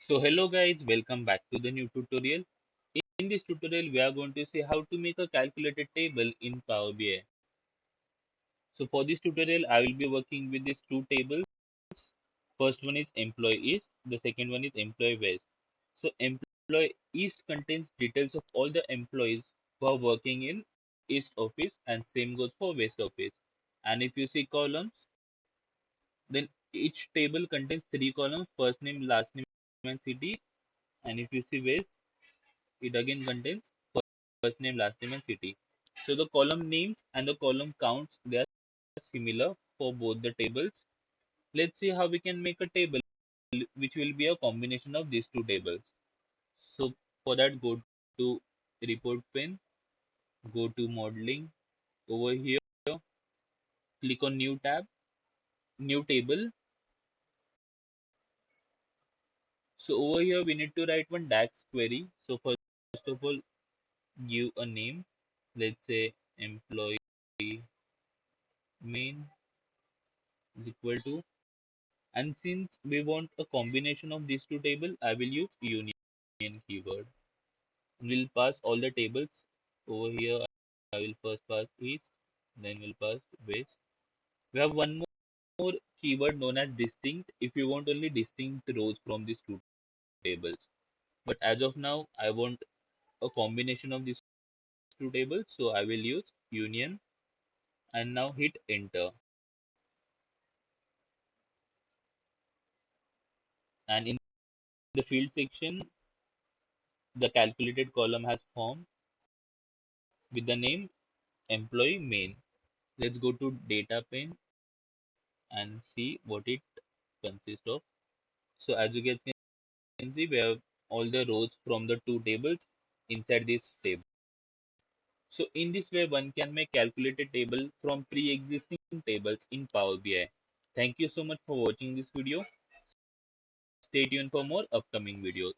So hello guys, welcome back to the new tutorial. In this tutorial, we are going to see how to make a calculated table in Power BI. So for this tutorial, I will be working with these two tables. First one is employee east, the second one is employee west. So employee east contains details of all the employees who are working in east office, and same goes for west office. And if you see columns, then each table contains three columns: first name, last name, and city. And if you see west, it again contains first name, last name, and city. So the column names and the column counts, they are similar for both the tables. Let's see how we can make a table which will be a combination of these two tables. So for that, go to report pane, go to modeling. Over here, click on new tab, new table. So over here we need to write one DAX query. So first of all, give a name. Let's say employee main is equal to, and since we want a combination of these two tables, I will use union keyword. We'll pass all the tables over here. I will first pass east, then we'll pass west. We have one more keyword known as distinct if you want only distinct rows from these two tables. But as of now, I want a combination of these two tables, so I will use union and now hit enter. And in the field section, the calculated column has formed with the name employee main. Let's go to data pane and see what it consists of. So as you guys can see, we have all the rows from the two tables inside this table. So in this way, one can make calculated table from pre-existing tables in Power BI. Thank you so much for watching this video. Stay tuned for more upcoming videos.